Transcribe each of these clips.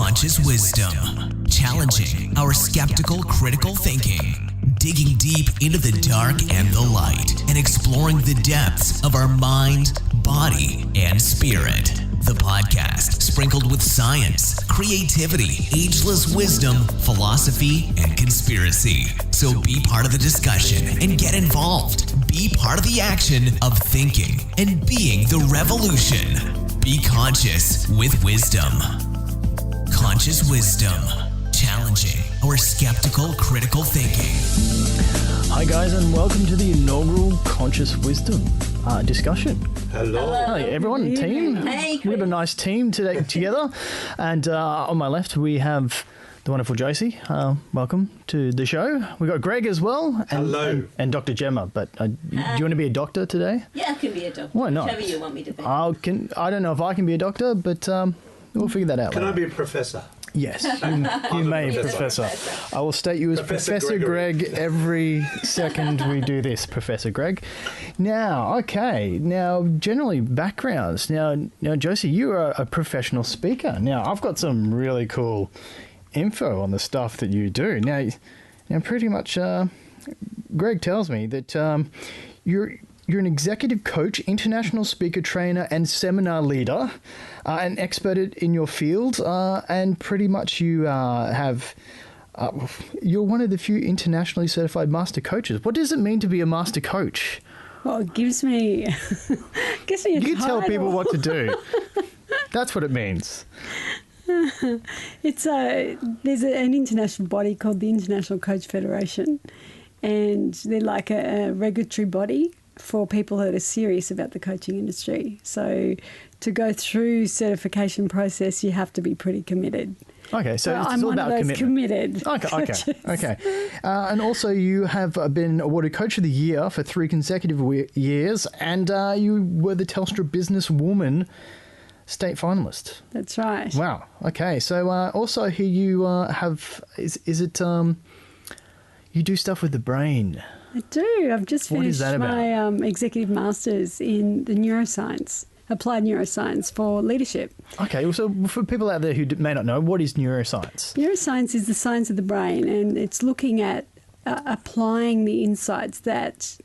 Conscious Wisdom, challenging our skeptical, critical thinking, digging deep into the dark and the light, and exploring the depths of our mind, body, and spirit. The podcast sprinkled with science, creativity, ageless wisdom, philosophy, and conspiracy. So be part of the discussion and get involved. Be part of the action of thinking and being the revolution. Be conscious with wisdom. Conscious Wisdom, challenging our skeptical, critical thinking. Hi guys, and welcome to the inaugural Conscious Wisdom discussion. Hello. Hi everyone, team. Hey. We have a nice team today together, and on my left we have the wonderful Josie. Welcome to the show. We got Greg as well. And, Hello. And Dr. Gemma. But do you want to be a doctor today? Yeah, I can be a doctor. Why not? Whichever you want me to be. I don't know if I can be a doctor, but we'll figure that out. Can I later. be a professor? Yes, you may, professor. Professor. I will state you as Professor Gregory. Greg every second we do this, Professor Greg. Now, generally backgrounds. Now, Josie, you are a professional speaker. Now, I've got some really cool info on the stuff that you do. Now pretty much, Greg tells me that you're an executive coach, international speaker trainer, and seminar leader, an expert in your field, and pretty much you you're one of the few internationally certified master coaches. What does it mean to be a master coach? Well, it gives me a You can tell people title. what to do. That's what it means. There's an international body called the International Coach Federation, and they're like a regulatory body for people that are serious about the coaching industry. So to go through certification process, you have to be pretty committed. Okay, so it's I'm all one about of those commitment. committed. Okay. And also you have been awarded Coach of the Year for 3 consecutive years, and you were the Telstra Businesswoman State Finalist. That's right. Wow. Okay. So also here you have, is it, you do stuff with the brain. I do. I've just What is finished that about? my executive masters in the neuroscience, applied neuroscience for leadership. Okay. So for people out there who may not know, what is neuroscience? Neuroscience is the science of the brain, and it's looking at applying the insights that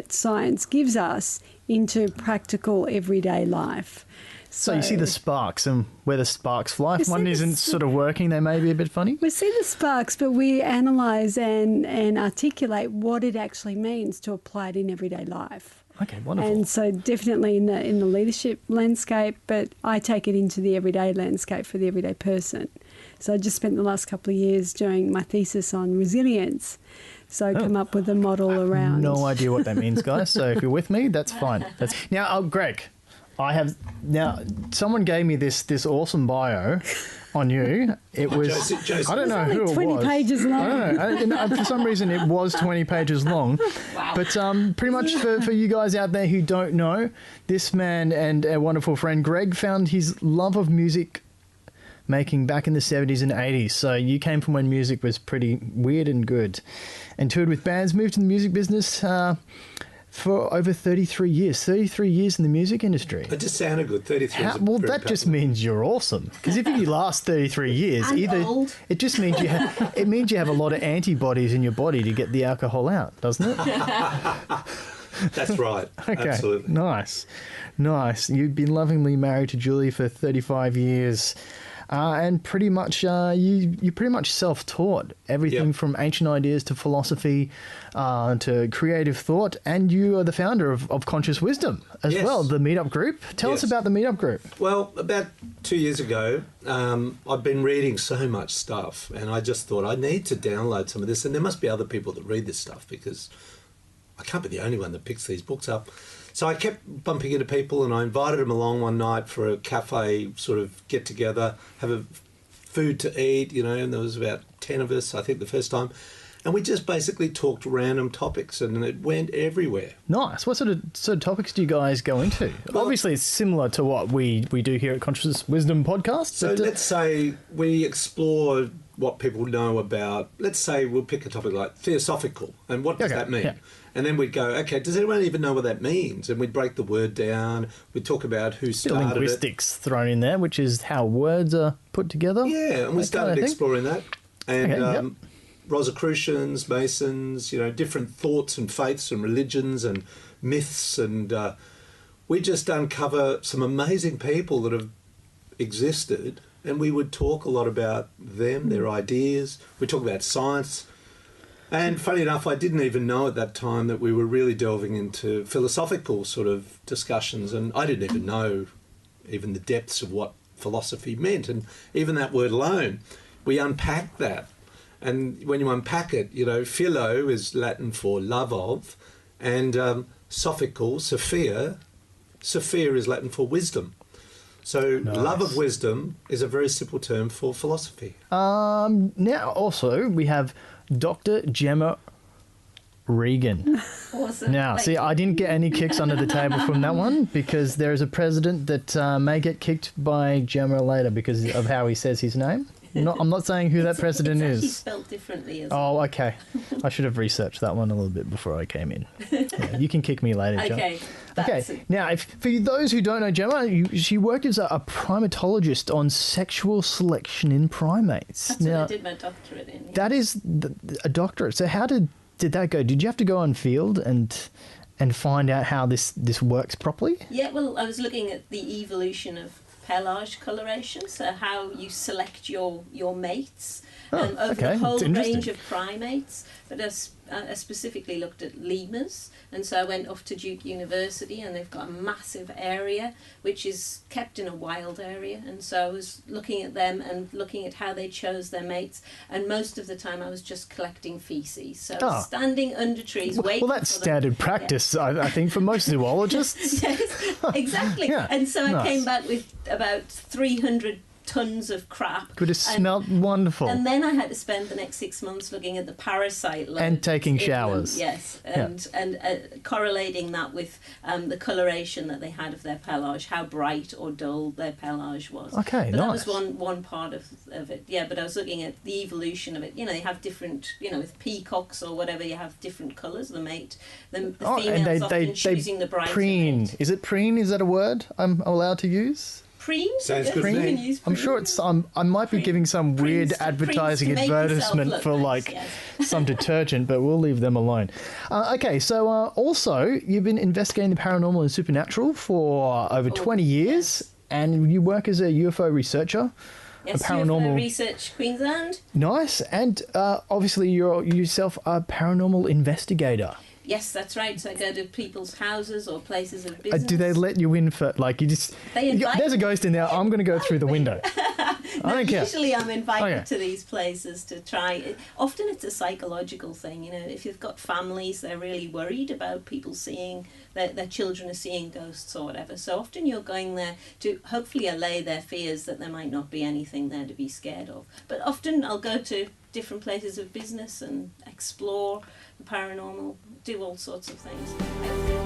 science gives us into practical everyday life. So you see the sparks and where the sparks fly. If You one see isn't sort of working, they may be a bit funny. We see the sparks, but we analyse and articulate what it actually means to apply it in everyday life. Okay, wonderful. And so definitely in the leadership landscape, but I take it into the everyday landscape for the everyday person. So I just spent the last couple of years doing my thesis on resilience. So I come up with a model around. No idea what that means, guys. So if you're with me, that's fine. Now, Greg, someone gave me this awesome bio on you. It was, Josie. I don't know It's who only it 20 was. pages long. I don't know. For some reason, it was 20 pages long. Wow. But pretty much for you guys out there who don't know, this man and our wonderful friend Greg found his love of music making back in the 70s and 80s. So you came from when music was pretty weird and good, and toured with bands, moved to the music business for over 33 years. 33 years in the music industry. It just sounded good. 33 is Well, very that just powerful. means you're awesome. Because if you last 33 years, And old. it just means you have a lot of antibodies in your body to get the alcohol out, doesn't it? That's right. Okay, Absolutely. nice. You've been lovingly married to Julie for 35 years. And pretty much, you pretty much self-taught everything Yep. from ancient ideas to philosophy to creative thought. And you are the founder of Conscious Wisdom as Yes. well, the meetup group. Tell us Yes. about the meetup group. Well, about 2 years ago, I've been reading so much stuff, and I just thought I need to download some of this. And there must be other people that read this stuff, because I can't be the only one that picks these books up. So I kept bumping into people, and I invited them along one night for a cafe sort of get together, have a food to eat, and there was about 10 of us, I think, the first time. And we just basically talked random topics, and it went everywhere. Nice. What sort of topics do you guys go into? Well, Obviously, it's similar to what we do here at Conscious Wisdom Podcast. So let's say we explore what people know about, let's say we'll pick a topic like theosophical, and what does Okay, that mean? yeah. And then we'd go, okay, does anyone even know what that means? And we'd break the word down. We'd talk about who Bit of started it. linguistics thrown in there, which is how words are put together. Yeah, and we that started kind of thing. exploring that. And Okay, yep. Rosicrucians, Masons, you know, different thoughts and faiths and religions and myths. And we just uncover some amazing people that have existed. And we would talk a lot about them, their ideas. We talk about science. And funny enough, I didn't even know at that time that we were really delving into philosophical sort of discussions. And I didn't even know even the depths of what philosophy meant. And even that word alone, we unpacked that. And when you unpack it, you know, philo is Latin for love of, and sophical, Sophia is Latin for wisdom. So love of wisdom is a very simple term for philosophy. Now, also, we have Dr. Gemma Regan. Awesome. Now, see, I didn't get any kicks under the table from that one because there is a president that may get kicked by Gemma later because of how he says his name. I'm not saying who that president it's actually is. spelled differently as well. Oh, okay. I should have researched that one a little bit before I came in. Yeah, you can kick me later, John. Okay. Okay. Now, for those who don't know Gemma, she worked as a primatologist on sexual selection in primates. That's now, what I did my doctorate in. Yeah. that is a doctorate. So how did that go? Did you have to go on field and find out how this works properly? Yeah, well, I was looking at the evolution of pelage coloration, so how you select your mates over okay. the whole It's interesting. range of primates. But I specifically looked at lemurs, and so I went off to Duke University, and they've got a massive area which is kept in a wild area, and so I was looking at them and looking at how they chose their mates, and most of the time I was just collecting feces, so I was standing under trees waiting. Well, that's for them. standard practice, I think, for most zoologists. Yes, exactly. Yeah, and so I nice. came back with about 300 tons of crap. Could have smelt wonderful. And then I had to spend the next 6 months looking at the parasite loads And taking in them. showers. Yes, Yeah. and correlating that with the coloration that they had of their pelage, how bright or dull their pelage was. Okay, but nice. that was one part of it. Yeah, but I was looking at the evolution of it. You know, they have different, you know, with peacocks or whatever, you have different colours. The mate, the females often choosing the brighter preen. mate. Is it preen? Is that a word I'm allowed to use? Preen? Sounds Yes, good to you me. can use I'm preen. sure it's. I might be Preen. giving some weird Preens to advertising make yourself advertisement look for nice, like yes. some detergent, but we'll leave them alone. Okay, so also you've been investigating the paranormal and supernatural for over 20 years, and you work as a UFO researcher. Yes, a paranormal UFO Research Queensland. Nice, and obviously you're yourself a paranormal investigator. Yes, that's right. So I go to people's houses or places of business. Do they let you in for like you just? They invite There's a ghost in there. I'm going to go through the window. I don't care. Usually I'm invited Okay. to these places to try. Often it's a psychological thing, you know. If you've got families, they're really worried about people seeing, their children are seeing ghosts or whatever. So often you're going there to hopefully allay their fears that there might not be anything there to be scared of. But often I'll go to different places of business and explore the paranormal, do all sorts of things.